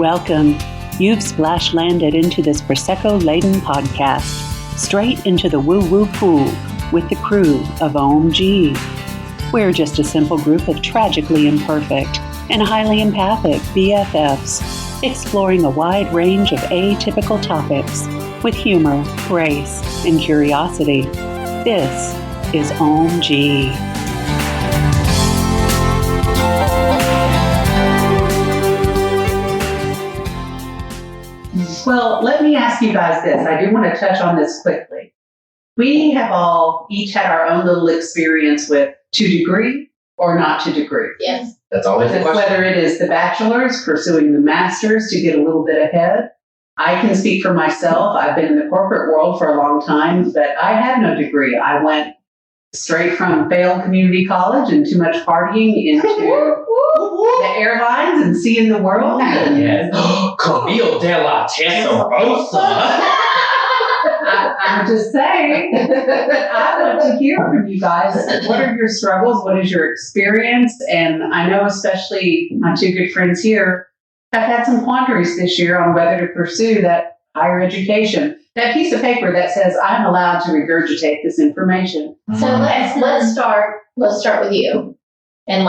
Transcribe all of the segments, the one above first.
Welcome. You've splash landed into this Prosecco-laden podcast, straight into the woo-woo pool with the crew of Ohm-g. We're just a simple group of tragically imperfect and highly empathic BFFs, exploring a wide range of atypical topics with humor, grace, and curiosity. This is Ohm-g. Well, let me ask you guys this. I do want to touch on this quickly. We have all each had our own little experience with to degree or not to degree. Yes. That's always the question. Whether it is the bachelor's, pursuing the master's to get a little bit ahead. I can speak for myself. I've been in the corporate world for a long time, but I had no degree. I went straight from failed community college and too much partying into the airlines and seeing the world. Yes. Camille de la Testarossa. I'm just saying. I want to hear from you guys. What are your struggles? What is your experience? And I know especially my two good friends here have had some quandaries this year on whether to pursue that higher education. That piece of paper that says I'm allowed to regurgitate this information. So let's start with you. And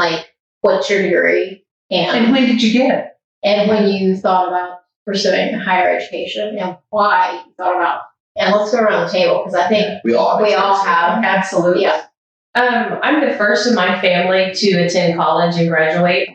what's your degree? And when did you get it? And when you thought about pursuing higher education and why you thought about, and let's go around the table because I think we all have. Absolutely. Yeah. I'm the first in my family to attend college and graduate.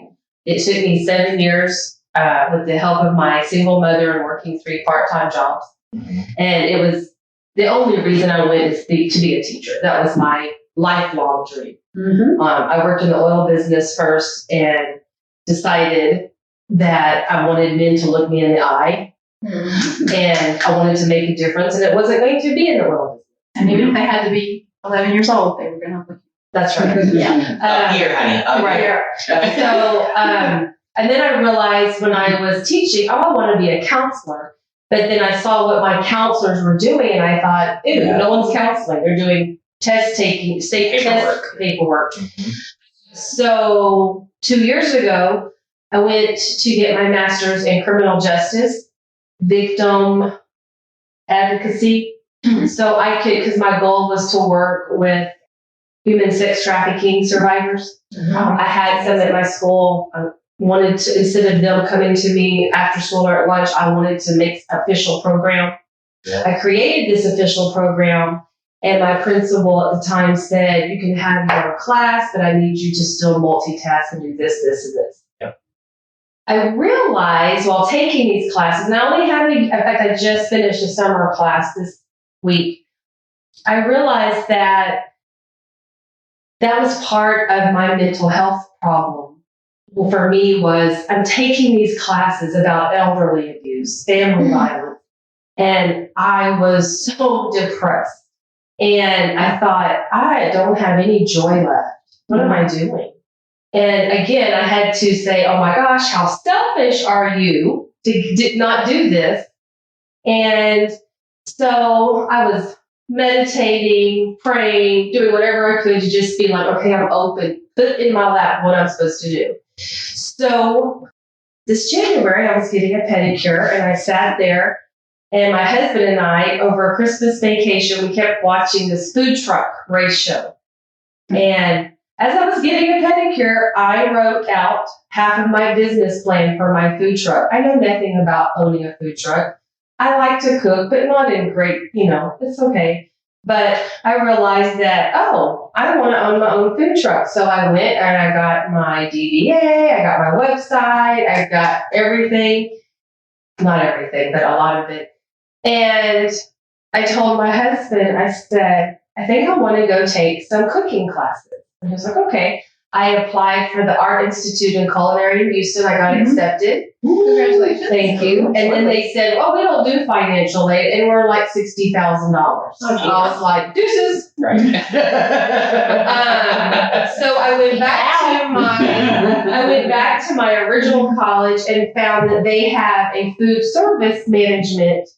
It took me 7 years with the help of my single mother and working 3 part-time jobs. Mm-hmm. And it was the only reason I went is to be a teacher. That was my lifelong dream. Mm-hmm. I worked in the oil business first and decided that I wanted men to look me in the eye. Mm-hmm. And I wanted to make a difference. And it wasn't going to be in the oil business. And even if they had to be 11 years old, they were going to look. That's right. Yeah. Up here, honey. Up right here. So, and then I realized when I was teaching, I want to be a counselor. But then I saw what my counselors were doing, and I thought, ew, no one's counseling. They're doing test taking, state test paperwork. Mm-hmm. So 2 years ago, I went to get my master's in criminal justice, victim advocacy. Mm-hmm. So I could, because my goal was to work with human sex trafficking survivors. Mm-hmm. I had some at my school. Wanted to, instead of them coming to me after school or at lunch, I wanted to make an official program. Yeah. I created this official program, and my principal at the time said, you can have your class, but I need you to still multitask and do this, this, and this. Yeah. I realized while taking these classes, and I only had, in fact, I just finished a summer class this week. I realized that was part of my mental health problem. Well, for me was I'm taking these classes about elderly abuse, family violence, and I was so depressed. And I thought, I don't have any joy left. What am I doing? And again, I had to say, oh my gosh, how selfish are you to not do this? And so I was meditating, praying, doing whatever I could to just be like, okay, I'm open, put in my lap what I'm supposed to do. So this January, I was getting a pedicure, and I sat there, and my husband and I, over a Christmas vacation, we kept watching this food truck race show. And as I was getting a pedicure, I wrote out half of my business plan for my food truck. I know nothing about owning a food truck. I like to cook, but not in great, it's okay. But I realized that, I want to own my own food truck. So I went and I got my DBA, I got my website, I got everything. Not everything, but a lot of it. And I told my husband, I said, I think I want to go take some cooking classes. And he was like, okay. I applied for the Art Institute in Culinary in Houston. I got accepted. Congratulations. Thank you. And then they said, we don't do financial aid. And we're like $60,000. So I was like, deuces. Right. So I went back to my original college and found that they have a food service management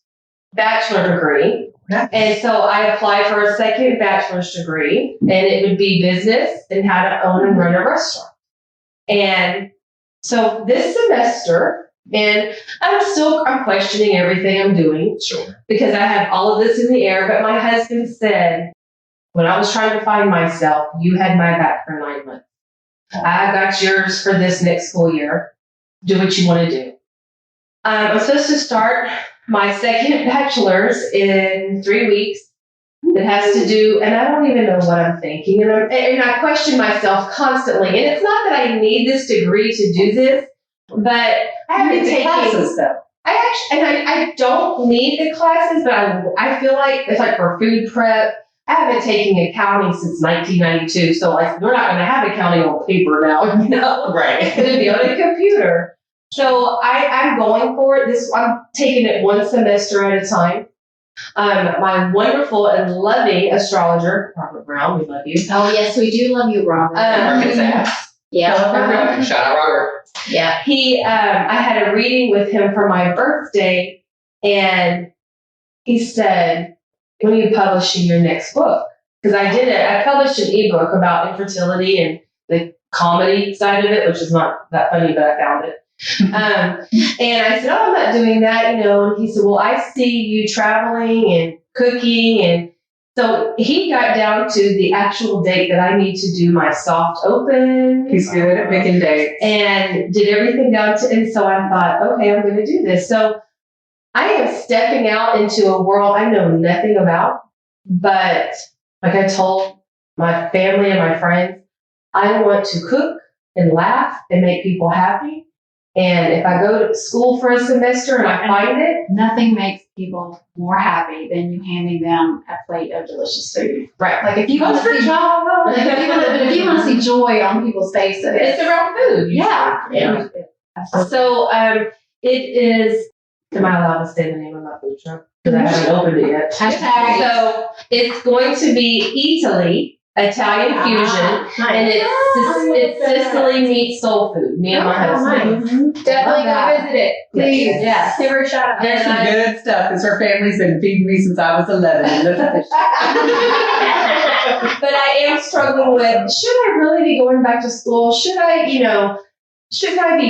bachelor degree. And so I applied for a second bachelor's degree, and it would be business and how to own and run a restaurant. And so this semester, And I'm questioning everything I'm doing Sure. because I have all of this in the air. But my husband said, when I was trying to find myself, you had my back for 9 months. I got yours for this next school year. Do what you want to do. I'm supposed to start my second bachelor's in 3 weeks. It has to do, and I don't even know what I'm thinking. And I question myself constantly. And it's not that I need this degree to do this, but I have been taking classes though. I don't need the classes, but I feel like it's like for food prep. I haven't taken accounting since 1992, so like we're not going to have accounting on paper now, you know? Right. It's going to be on a computer. So I'm going for it. I'm taking it one semester at a time. My wonderful and loving astrologer, Robert Brown, we love you. Oh, yes, we do love you, Robert. Robert's ass. Yeah. Shout out Robert. Yeah. I had a reading with him for my birthday, and he said, when are you publishing your next book? Because I published an ebook about infertility and the comedy side of it, which is not that funny, but I found it. And I said, I'm not doing that, you know. And he said, well, I see you traveling and cooking. And so he got down to the actual date that I need to do my soft open. He's good at picking dates. And did everything down to, and so I thought, okay, I'm going to do this. So I am stepping out into a world I know nothing about, but like I told my family and my friends, I want to cook and laugh and make people happy. And if I go to school for a semester and I find it, Nothing makes people more happy than you handing them a plate of delicious food. right? Like if you want to see, if you want to see joy on people's faces, It's around food. yeah. So it is. Am I allowed to say the name of my food truck? Because I haven't opened it yet. Hashtag. So it's going to be Italy, Italian fusion, and it's Sicily meets soul food. Me and my husband. Definitely go visit it. Please. Yes. Give her a shout out. There's some good stuff because her family's been feeding me since I was 11. And look at this. But I am struggling with, should I really be going back to school? Should I be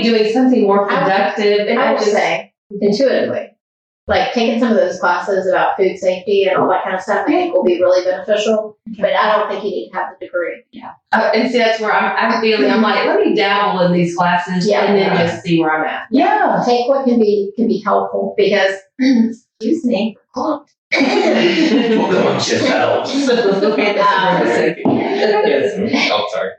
doing something more productive? And I would say, intuitively, like taking some of those classes about food safety and all that kind of stuff, I think will be really beneficial. But I don't think you need to have the degree. Yeah. And see, that's where I'm feeling. I'm like, let me dabble in these classes and then just see where I'm at. Yeah. Take what can be helpful because, excuse me, Welcome to yourselves. Yes. Oh, sorry.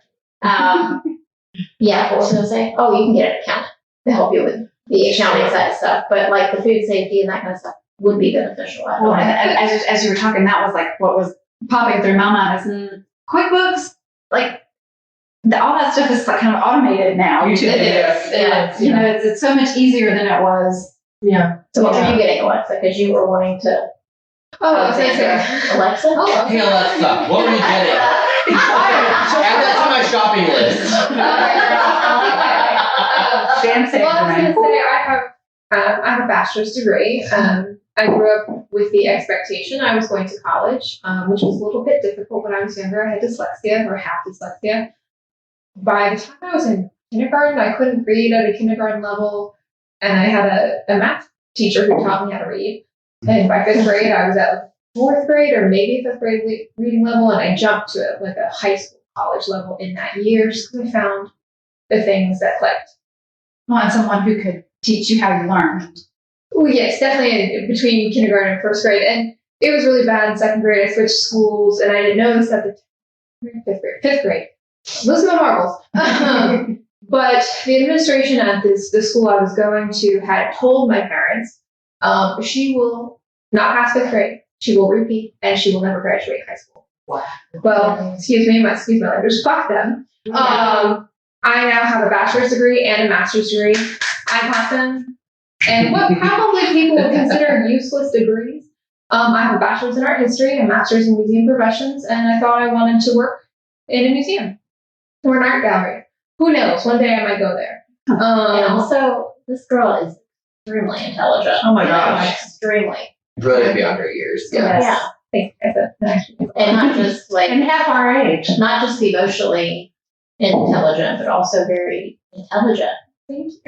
Yeah, what was I going to say? Oh, you can get an accountant to help you with the accounting side of stuff, but like the food safety and that kind of stuff would be beneficial. I Well, think. and as you were talking, that was like what was popping through my mind is QuickBooks, like all that stuff is like kind of automated now. YouTube It is. You know, it's so much easier than it was. Yeah. So what are you getting, Alexa? Because you were wanting to. Alexandra. Alexa? Oh, Hey Alexa, what were you getting? Add that to my shopping list. Fancy. Well, I was going to say I have a bachelor's degree. I grew up with the expectation I was going to college, which was a little bit difficult when I was younger. I had dyslexia or half dyslexia. By the time I was in kindergarten, I couldn't read at a kindergarten level, and I had a math teacher who taught me how to read. And by fifth grade, I was at like fourth grade or maybe fifth grade reading level, and I jumped to like a high school, college level in that year because I found the things that clicked. Well, and someone who could teach you how you learn. Oh, yes, definitely between kindergarten and first grade. And it was really bad in second grade. I switched schools, and I didn't know this at the fifth grade. Those are my marbles. But the administration at the school I was going to had told my parents, she will not pass fifth grade. She will repeat, and she will never graduate high school. Wow. Well, excuse my language, fuck them. I now have a bachelor's degree and a master's degree. I passed them. And what probably people would consider useless degrees. I have a bachelor's in art history, a master's in museum professions, and I thought I wanted to work in a museum or an art gallery. Who knows? One day I might go there. and also, this girl is extremely intelligent. Oh my gosh. Extremely. Brilliant beyond her years. Yeah. Thanks, And not just like, And half our age. not just emotionally intelligent, but also very intelligent. Thank you.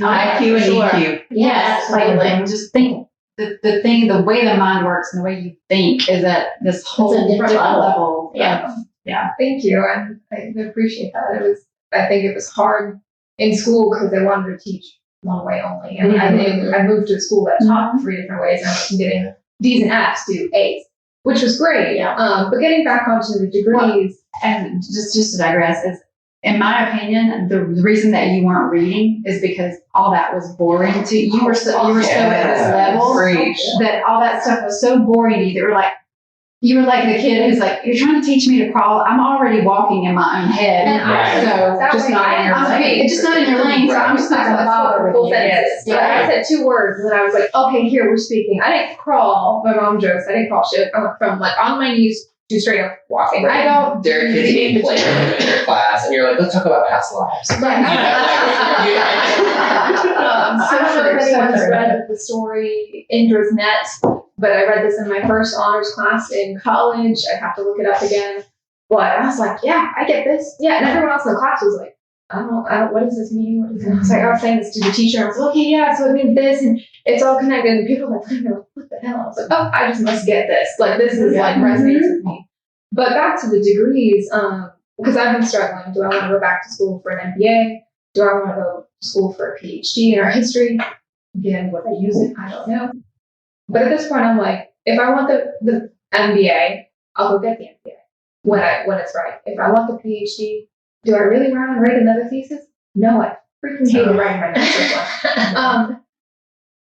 IQ and Sure. EQ. Yeah, absolutely. I'm just thinking the way the mind works and the way you think is at this whole a different different level. level. Yeah. Thank you, and I appreciate that. I think it was hard in school because they wanted to teach one way only, and I moved to a school that taught 3 different ways, and I went from getting D's and F's to A's, which was great. Yeah. But getting back onto the degrees, And just to digress, is in my opinion, the reason that you weren't reading is because all that was boring to you. You were so at this level Preach. that all that stuff was so boring to you. That you were like the kid who's like, you're trying to teach me to crawl. I'm already walking in my own head. and Right. So that just way not in your I'm lane. it's just not in your lane. So I'm just not going to bother with full you. sentences. So I said 2 words, and then I was like, okay, here we're speaking. I didn't crawl. My mom jokes. I didn't crawl shit. I went from like on my knees to straight up walking. I don't. There are kids in playroom in your class, and you're like, let's talk about past lives. Right. I don't know if anyone's true. read the story Indra's Net, but I read this in my first honors class in college. I have to look it up again. But I was like, yeah, I get this. Yeah, and everyone else in the class was like, I don't, what does this mean? What is it? I was like, I was saying this to the teacher. I was like, okay, yeah, so it means this, and it's all connected. And people were like, what the hell? I was like, oh, I just must get this. Like, this is like resonates with me. But back to the degrees, because I've been struggling. Do I want to go back to school for an MBA? Do I want to go to school for a PhD in art history? Again, would I use it? I don't know. But at this point, I'm like, if I want the MBA, I'll go get the MBA when it's right. If I want the PhD, do I really want to write another thesis? No, I freaking hated writing my master's one.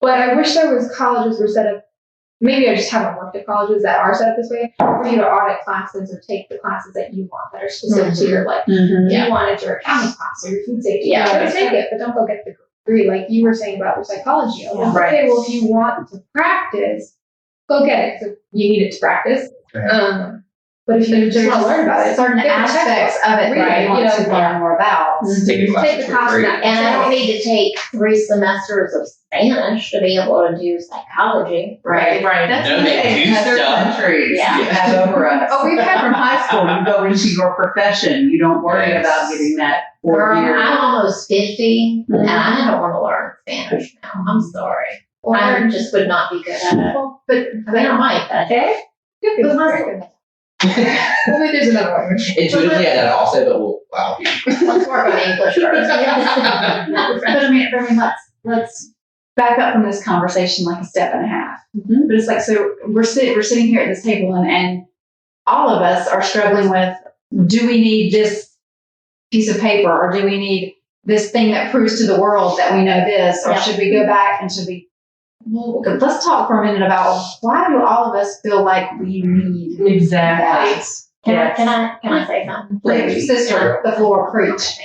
But I wish there was colleges were set up. Maybe I just haven't worked at colleges that are set up this way for you to audit classes or take the classes that you want that are specific to your like. You wanted your accounting class or your food safety. Yeah. Go take it, but don't go get the degree. Like you were saying about your psychology. I was like, Right. okay, well, if you want to practice, go get it. So you need it to practice. Right. But if you just want to learn about it, certain get the aspects textbook, of it read that you want you know, to learn more about. Take a class take the for class free. now. And I don't need to take 3 semesters of Spanish to be able to do psychology. Right. That's No, what they they do have stuff. countries Yeah. have over us. Oh, we've had from high school. You go into your profession. You don't worry Yes. about getting that 4 Girl, years. I'm almost 50, and I don't want to learn Spanish now. I'm sorry. I just would not be good at it. But I mean, I might, but Okay. Good. But Good. let's Well, maybe there's another one. Intuitively, I did it also, but wow. work on English first. I mean, let's back up from this conversation like a step and a half. Mhm. But it's like, so we're sitting here at this table, and all of us are struggling with: do we need this piece of paper, or do we need this thing that proves to the world that we know this, or Yeah. should we go back and should we? Well, let's talk for a minute about why do all of us feel like we need Exactly. that? Can I say something? Please, sister, the floor, preach.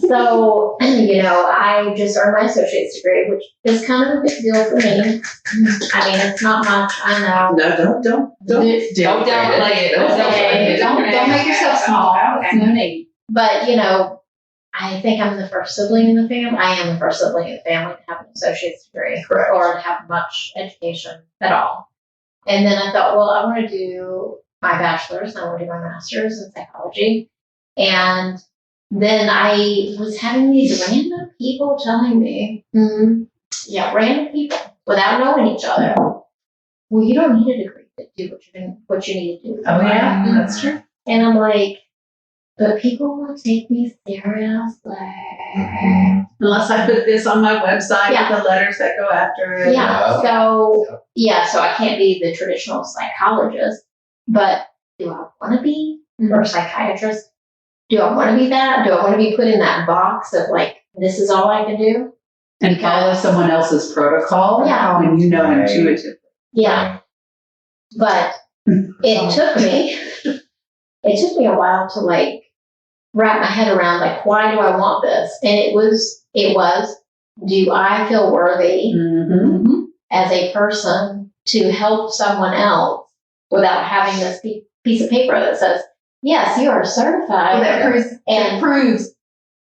So, I just earned my associate's degree, which is kind of a big deal for me. I mean, it's not much, I know. No, don't Don't downplay it. Okay. Don't make yourself small. There's no need. But, I think I'm the first sibling in the family. I am the first sibling in the family to have an associate's degree or to have much education at all. And then I thought, well, I want to do my bachelor's. I want to do my master's in psychology. And then I was having these random people telling me, random people without knowing each other, well, you don't need a degree to do what you need to do. Oh, yeah. That's true. And I'm like, but people will take me seriously. Unless I put this on my website Yeah. with the letters that go after it. Yeah. So I can't be the traditional psychologist, but do I want to be or a psychiatrist? Do I want to be that? Do I want to be put in that box of like, this is all I can do? And follow someone else's protocol. Yeah. When you know Right. intuitively. Yeah. But it took me a while to like wrap my head around like, why do I want this? And it was, do I feel worthy Mm-hmm. as a person to help someone else without having this piece of paper that says, yes, you are certified. That proves,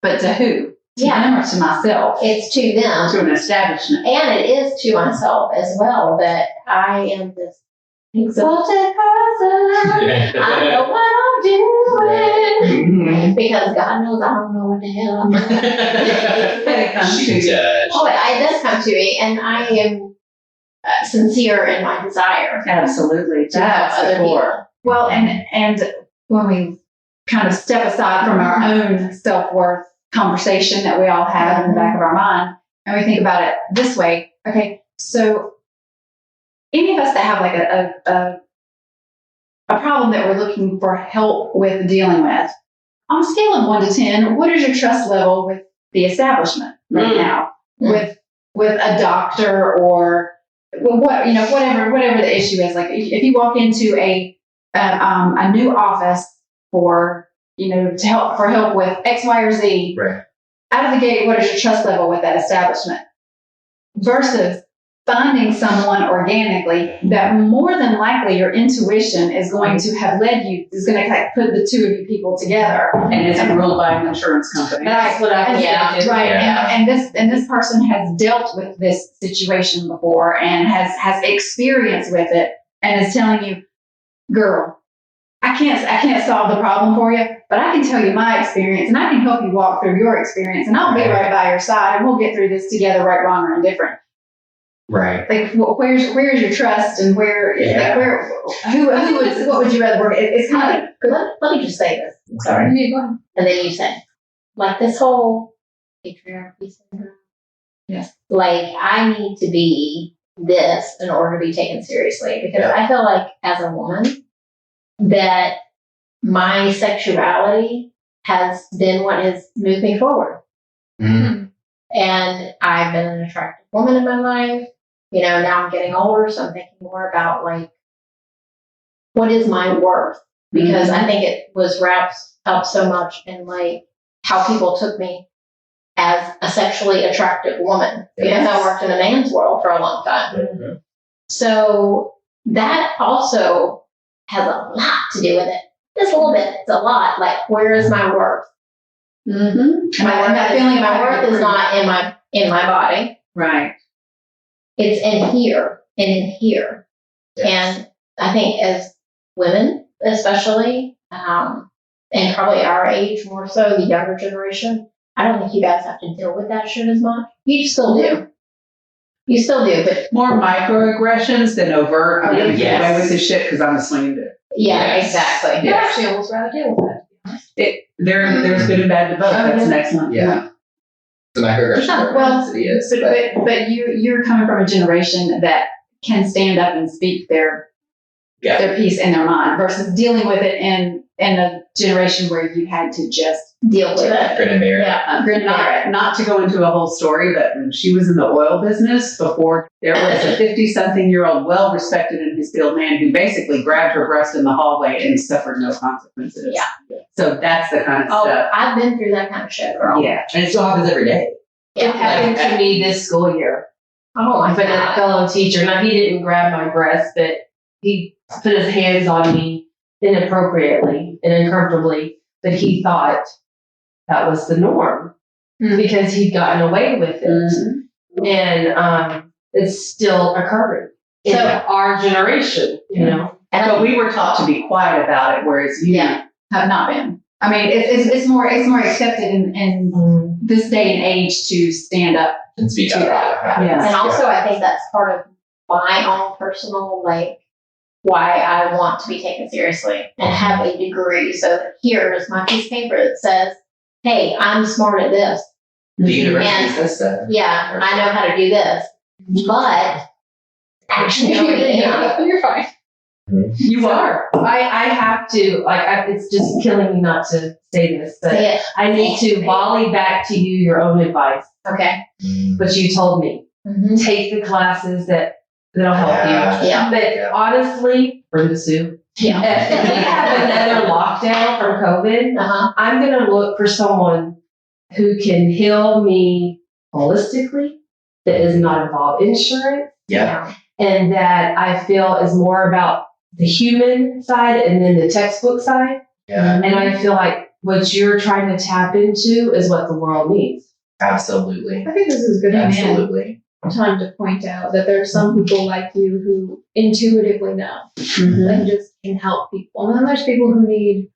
but to who? To them or to myself? It's to them. To an establishment. And it is to myself as well that I am this exalted person. I know what I'm doing. because God knows I don't know what the hell I'm doing. It comes to you. Oh, it does come to me, and I am sincere in my desire Absolutely. to help That's the other core. people. Well, and when we kind of step aside from our own self-worth conversation that we all have in the back of our mind, and we think about it this way, okay, so any of us that have like a problem that we're looking for help with dealing with, on a scale of 1 to 10, what is your trust level with the establishment right now? With a doctor or whatever the issue is. Like if you walk into a new office for help with X, Y, or Z, Right. out of the gate, what is your trust level with that establishment? Versus finding someone organically that more than likely your intuition is going to have led you, is going to put the two of you people together. And it's ruled by an insurance company. That's what I think. Right. Yeah. And this person has dealt with this situation before and has experience with it and is telling you, girl, I can't solve the problem for you, but I can tell you my experience and I can help you walk through your experience and I'll be right by your side and we'll get through this together, right, wrong, or indifferent. Right. Like, where's your trust and what would you rather work? It's kind of Let me just say this. Sorry. Yeah, go ahead. And then you say, like this whole patriarchy syndrome. Yes. Like I need to be this in order to be taken seriously because I feel like as a woman that my sexuality has been what has moved me forward. Mm. And I've been an attractive woman in my life. Now I'm getting older, so I'm thinking more about like, what is my worth? Because I think it was wrapped up so much in like how people took me as a sexually attractive woman because I worked in a man's world for a long time. Mm-hmm. So that also has a lot to do with it. Just a little bit. It's a lot. Like, where is my worth? Mm-hmm. My worth is not in my body. Right. It's in here and in here. Yes. And I think as women, especially, and probably our age more so, the younger generation, I don't think you guys have to deal with that shit as much. You still do. You still do, but More microaggressions than overt. I'm going to get Yes. away with this shit because I'm a swing dude. yeah, Yes. exactly. Yeah. Actually, almost rather deal with that. There's good and bad to both. That's an excellent Yeah. point. The microaggression Well, it is. but you're coming from a generation that can stand up and speak their piece in their mind versus dealing with it in a generation where you had to just Deal with it. Grin and bear it. Yeah. Not to go into a whole story, but when she was in the oil business before, there was a 50-something-year-old, well-respected in his field man who basically grabbed her breast in the hallway and suffered no consequences. Yeah. So that's the kind of Oh, stuff. I've been through that kind of shit, girl. Yeah. And it still happens every day. It happened to me this school year. Oh my But a God. fellow teacher, now he didn't grab my breast, but he put his hands on me inappropriately and uncomfortably, but he thought that was the norm because he'd gotten away with it. Mhm. And it's still occurring in So- our generation, But we were taught to be quiet about it, whereas you have not been. I mean, it's more accepted in this day and age to stand up And speak to out. that. Yeah. And also, I think that's part of my own personal, like, why I want to be taken seriously and have a degree. So that here is my piece of paper that says, hey, I'm smart at this. The university And- says that. Yeah, I know how to do this. But actually, You're fine. You are. I have to, it's just killing me not to say this, but say it. I need to volley back to you your own advice, Okay. but you told me. Mm-hmm. Take the classes that'll help you. Yeah. But Yeah. honestly, Brenda Sue, Yeah. if we have another lockdown from COVID, Uh-huh. I'm going to look for someone who can heal me holistically, that does not involve insurance, Yeah. and that I feel is more about the human side and then the textbook side. Yeah. And I feel like what you're trying to tap into is what the world needs. Absolutely. I think this is good Absolutely. time to point out that there are some people like you who intuitively know Mhm. and just can help people. And then there's people who need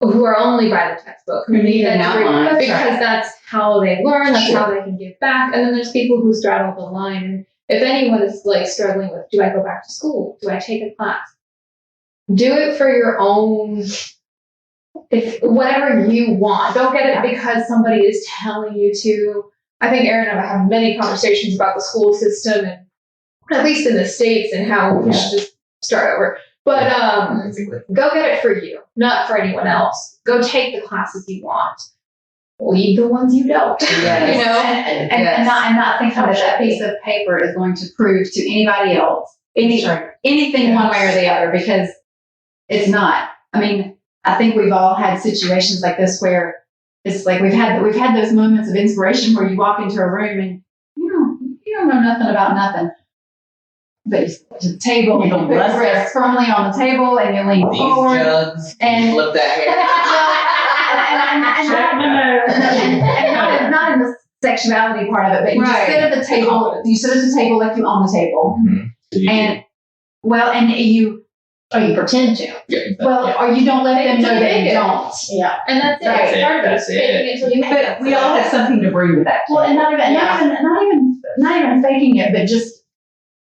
who are only by the textbook, who Who need an that degree outline. because that's how they learn, that's how they can give back. And then there's people who straddle the line. And if anyone is like struggling with, do I go back to school? Do I take a class? Do it for your own, if whatever you want. Don't get it because somebody is telling you to. I think Erin and I have many conversations about the school system, and at least in the States, and how we should just start over. But go get it for you, not for anyone else. Go take the classes you want. Leave the ones you don't. Yes. You know, And not thinking that that piece of paper is going to prove to anybody else anything one way or the other, because it's not. I mean, I think we've all had situations like this where it's like we've had those moments of inspiration where you walk into a room and you don't know nothing about nothing. But you sit to the table, you put your wrist firmly on the table, and you lean These forward. jugs, And flip that and not in the sexuality part of it, but you just sit at the table. You sit at the table like you own the table, and you pretend to. Or you don't let them know that you don't. Yeah. and that's it. Right. It's part of it. That's Faking it. it till you make But it. we all have something to bring to that. Well, and not even faking it, but just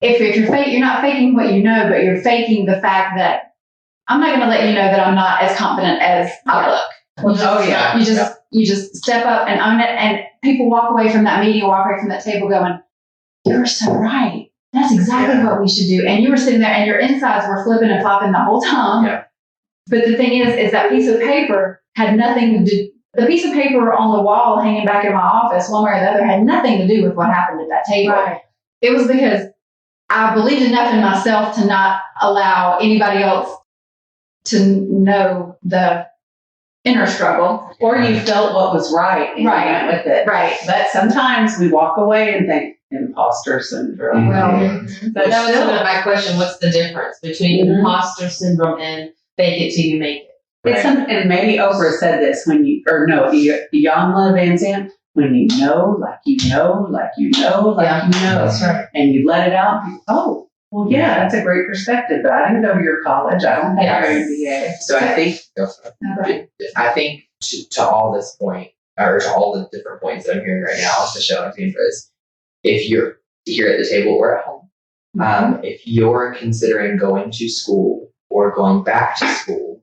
if you're not faking what you know, but you're faking the fact that I'm not going to let you know that I'm not as confident as I look. You just step up and own it, and people walk away from that meeting, walk away from that table going, "You're so right. That's exactly what we should do." And you were sitting there, and your insides were flipping and flopping the whole time. Yeah. But the thing is that piece of paper had nothing to do. The piece of paper on the wall hanging back in my office, one way or the other, had nothing to do with what happened at that table. Right. It was because I believed enough in myself to not allow anybody else to know the inner struggle. Or you felt what was right and you went with it. Right. But sometimes we walk away and think imposter syndrome. Well, But That was still, my question. What's the difference between Mhm. imposter syndrome and fake it till you make it? it's and maybe Oprah said this Iyanla Van Zandt, when you know, like you know, like you know, like you know, That's right. and you let it out, well, yeah, that's a great perspective, but I didn't go to your college. I don't have an MBA. So I think to all this point, or to all the different points that I'm hearing right now, especially Alexandra, is if you're here at the table or at home, if you're considering going to school or going back to school,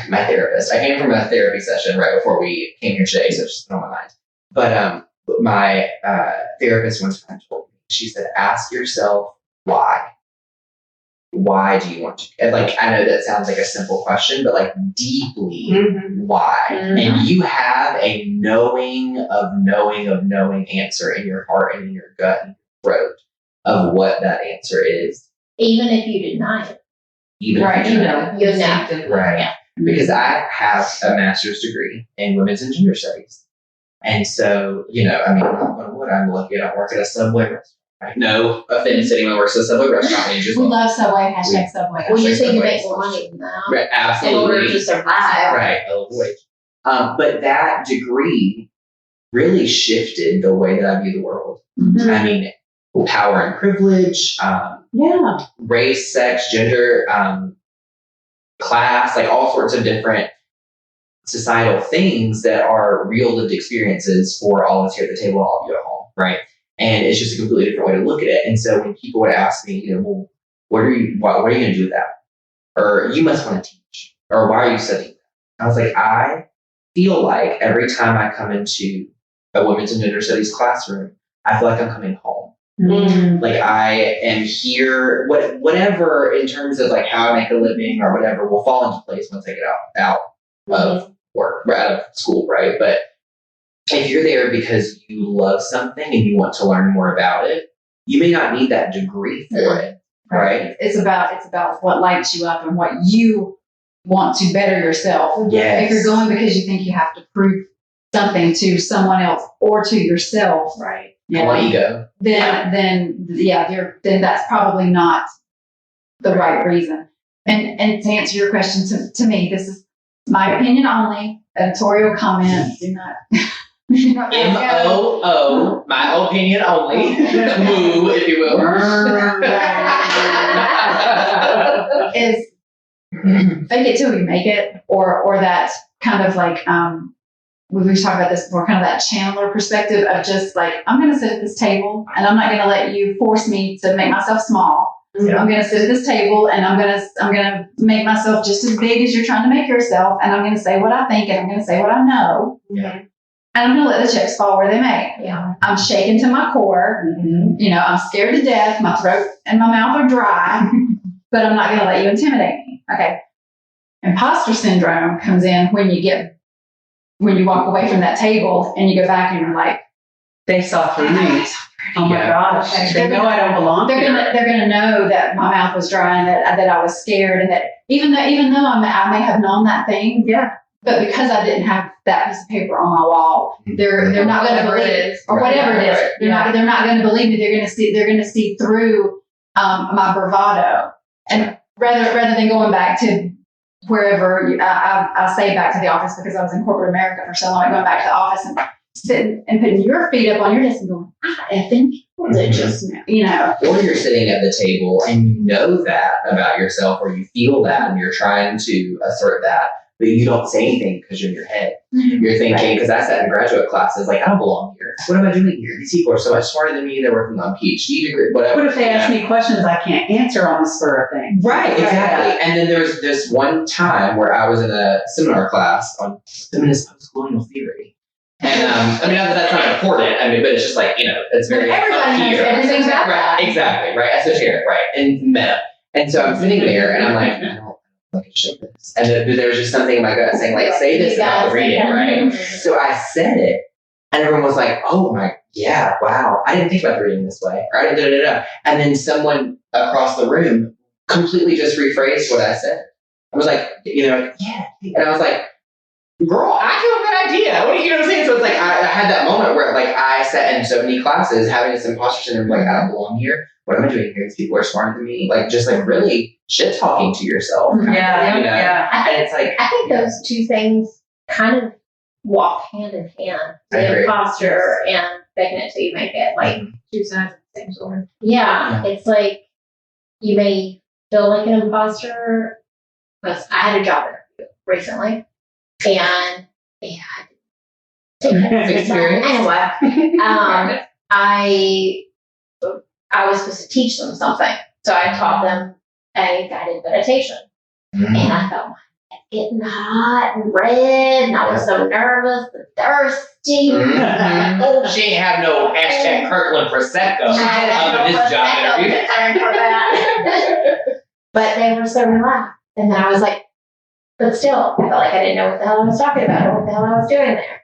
my therapist, I came from a therapy session right before we came here today, so it's just been on my mind. But my therapist once told me, she said, ask yourself why. Why do you want to? And like, I know that sounds like a simple question, but like deeply, why? And you have a knowing answer in your heart and in your gut and throat of what that answer is. Even if you deny it. Even Right, if you you know. know. You know. Right. Yeah. Because I have a master's degree in women's and gender studies. And so, I mean, I'm lucky I don't work at a Subway restaurant. Right? No offense to anyone who works at a Subway restaurant. I mean, just we love Subway, #Subway. Well, you think you Subway. make more money than that Right, in order absolutely. to survive. Right, a little wage. But that degree really shifted the way that I view the world. I mean, power and privilege, race, sex, gender, class, like all sorts of different societal things that are real lived experiences for all of us here at the table, all of you at home, right? And it's just a completely different way to look at it. And so when people would ask me, well, what are you going to do with that? Or you must want to teach, or why are you studying that? I was like, I feel like every time I come into a women's and gender studies classroom, I feel like I'm coming home. Like I am here, whatever in terms of like how I make a living or whatever will fall into place once I get out of work, or out of school, right? But if you're there because you love something and you want to learn more about it, you may not need that degree for it, right? It's about what lights you up and what you want to better yourself. Yes. If you're going because you think you have to prove something to someone else or to yourself, Right. I want ego. then that's probably not the right reason. And to answer your question to me, this is my opinion only, editorial comment. Do not MOO, my opinion only. Moo, if you will. is fake it till you make it, or that kind of like, we've talked about this before, kind of that channeler perspective of just like, I'm going to sit at this table and I'm not going to let you force me to make myself small. Yeah. I'm going to sit at this table and I'm going to make myself just as big as you're trying to make yourself. And I'm going to say what I think and I'm going to say what I know. Yeah. And I'm going to let the chips fall where they may. Yeah. I'm shaken to my core. You know, I'm scared to death. My throat and my mouth are dry, but I'm not going to let you intimidate me. Okay. Imposter syndrome comes in when you walk away from that table and you go back and you're like, They saw through me. Oh my Yeah. gosh. Okay. They know I don't belong they're here. gonna know that my mouth was dry and that I was scared, and that even though I may have known that thing, Yeah. but because I didn't have that piece of paper on my wall, they're not gonna Whatever it believe is. or whatever it is. Right. They're not gonna believe me. They're gonna see through my bravado, and rather than going back to wherever I say back to the office because I was in corporate America for so long, going back to the office and sitting and putting your feet up on your desk and going, effing killed it just now, you know. Or you're sitting at the table and you know that about yourself, or you feel that and you're trying to assert that, but you don't say anything because you're in your head. You're thinking, because I sat in graduate classes, like, I don't belong here. What am I doing here? These people are so much smarter than me. They're working on PhD degree, whatever. What if they ask me questions I can't answer on the spur of things? Right, exactly. And then there's this one time where I was in a seminar class on feminist post-colonial theory. And I mean, not that that's not important. I mean, but it's just like, you know, it's very Everybody knows here. everything about that. Right, exactly, right, esoteric, right, and meta. And so I'm sitting there and I'm like, I don't fucking show this. And then there was just something in my gut saying, like, say this and I'll read it, right? So I said it, and everyone was like, oh my, yeah, wow, I didn't think about reading this way, or I didn't, And then someone across the room completely just rephrased what I said. I was like, you know, like, yeah. And I was like, girl, I have a good idea. What do you know what I'm saying? So it's like, I had that moment where, like, I sat in so many classes having this imposter syndrome, like, I don't belong here. What am I doing here? These people are smarter than me. Like, just like really shit talking to yourself. kind of, Yeah, you know? yeah. And it's like, I think those two things kind of walk hand in hand. I agree. The imposter and faking it till you make it. Like, Two sides of the same sword. yeah, it's like you may feel like an imposter. Because I had a job interview recently, and Experience. Anyway, I was supposed to teach them something, so I taught them a guided meditation, and I felt my head getting hot and red, and I was so nervous and thirsty. Oh, she ain't have no hashtag Kirkland Prosecco up in this job interview. But they were so relaxed, and then I was like, but still, I felt like I didn't know what the hell I was talking about or what the hell I was doing there.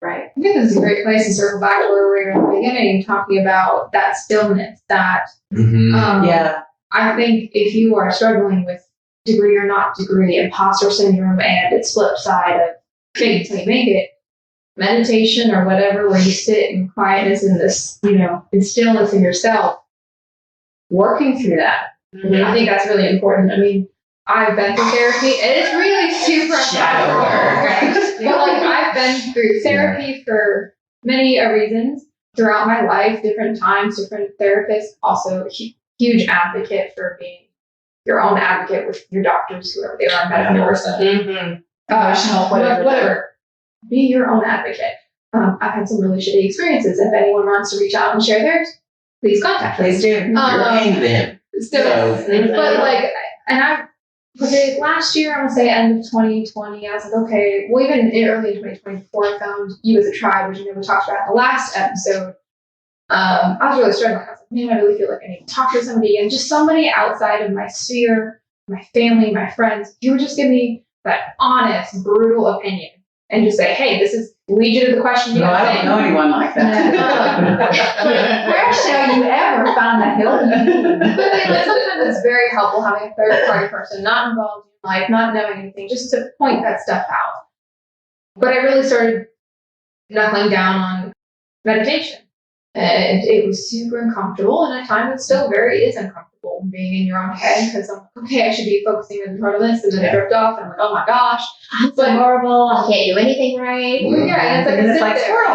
Right. I think this is a great place to circle back to where we were in the beginning, talking about that stillness, that Yeah. I think if you are struggling with degree or not degree, imposter syndrome, and its flip side of fake it till you make it, meditation or whatever, where you sit in quietness in this, you know, in stillness in yourself, working through that. I think that's really important. I mean, I've been through therapy, and it's really super Shadow work. But like, I've been through therapy for many reasons throughout my life, different times, different therapists. Also, a huge advocate for being your own advocate with your doctors, whoever they are, medical or Emotional, whatever. Be your own advocate. I've had some really shitty experiences. If anyone wants to reach out and share theirs, please contact me. Please do. You're paying them. So, but like, and was it last year? I want to say end of 2020. I was like, okay, well, even early in 2024, I found You as a Tribe, which we never talked about in the last episode. I was really struggling. I was like, man, I really feel like I need to talk to somebody, and just somebody outside of my sphere, my family, my friends, who would just give me that honest, brutal opinion and just say, hey, this is, lead you to the question you No, got I don't know anyone like that. Where shall you ever find the help you need? But like, sometimes it's very helpful having a third party person not involved in life, not knowing anything, just to point that stuff out. But I really started knuckling down on meditation. And it was super uncomfortable, and at times it still is uncomfortable being in your own head, because I'm like, okay, I should be focusing on part of this, and then I drift off, and I'm like, oh my gosh, I'm so horrible. I can't do anything right. Yeah, and And it's like squirrel.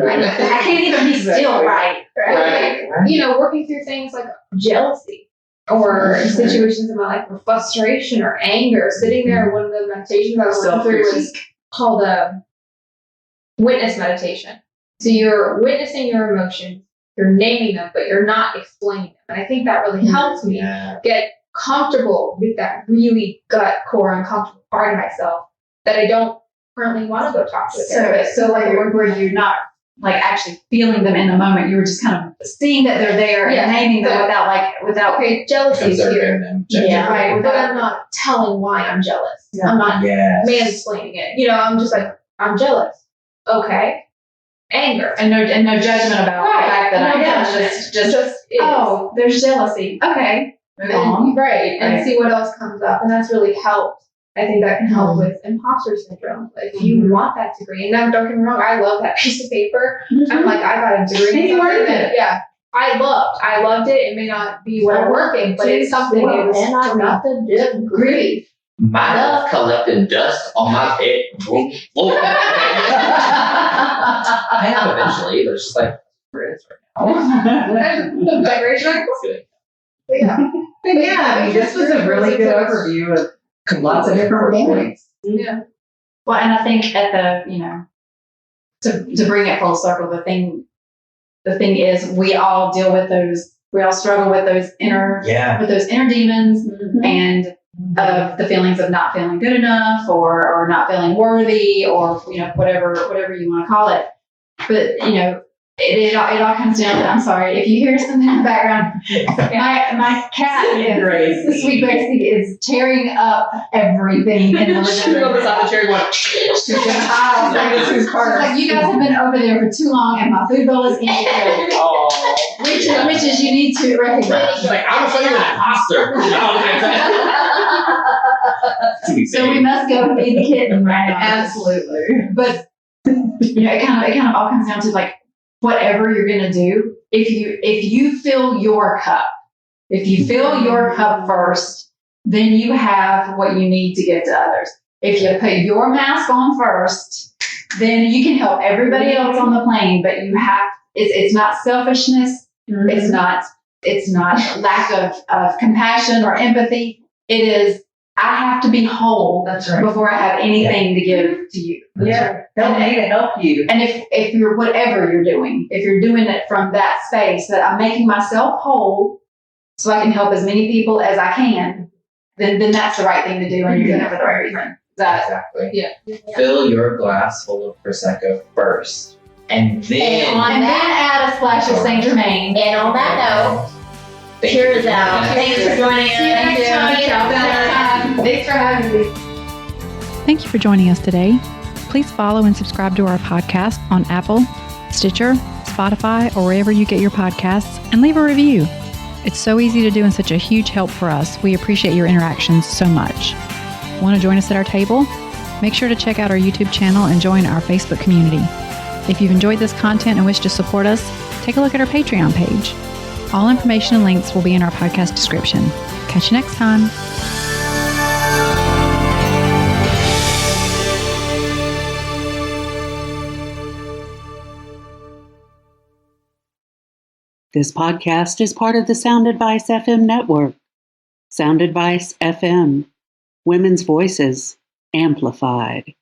I can't even be still right. Right. You know, working through things like jealousy. or situations in my life of frustration or anger. Sitting there, one of the meditations I was going through was called a witness meditation. So you're witnessing your emotions, you're naming them, but you're not explaining them. And I think that really helps me get comfortable with that really gut core uncomfortable part of myself that I don't currently want to go talk to a therapist. So like where you're not like actually feeling them in the moment, you were just kind of seeing that they're there and naming them without okay, jealousy is here. Yeah, right. But I'm not telling why I'm jealous. Yeah. I'm not mansplaining it. I'm just like, I'm jealous. Okay. Anger. And no judgment about the fact that there's jealousy. Okay. And see what else comes up. And that's really helped. I think that can help with imposter syndrome. If you want that degree, and now don't get me wrong, I love that piece of paper. I'm like, I got a degree. I loved it. It may not be what I'm working, but it's something. And I got the degree. Mine was collecting dust on my bed. I have eventually, but it's just like, where it is right now. Decoration. Yeah, this was a really good overview of lots of different points. Yeah. Well, and I think at the, to bring it full circle, the thing is we all deal with those, we all struggle with those inner demons and the feelings of not feeling good enough or not feeling worthy or, whatever you want to call it. But, it all comes down to, I'm sorry, if you hear something in the background, my cat, Sweet Gracie, is tearing up everything in the living room. She's like, you guys have been over there for too long and my food bowl is empty. Which is you need to recognize. She's like, I'm afraid of an imposter. So we must go feed the kitten right now. Absolutely. But it kind of all comes down to like whatever you're gonna do. If you fill your cup first, then you have what you need to give to others. If you put your mask on first, then you can help everybody else on the plane. But you have it's not selfishness. Mm-hmm. It's not lack of compassion or empathy. It is I have to be whole before I have anything to give to you. Help me to help you. And if you're whatever you're doing, if you're doing it from that space that I'm making myself whole so I can help as many people as I can, then that's the right thing to do and you're doing it for the right reason. Exactly. Yeah. Fill your glass full of Prosecco first. And then add a splash of Saint Germain. And on that note, cheers out. Thanks for joining us. Thanks for having me. Thank you for joining us today. Please follow and subscribe to our podcast on Apple, Stitcher, Spotify, or wherever you get your podcasts, and leave a review. It's so easy to do and such a huge help for us. We appreciate your interactions so much. Want to join us at our table? Make sure to check out our YouTube channel and join our Facebook community. If you've enjoyed this content and wish to support us, take a look at our Patreon page. All information and links will be in our podcast description. Catch you next time. This podcast is part of the Sound Advice FM network. Sound Advice FM. Women's voices amplified.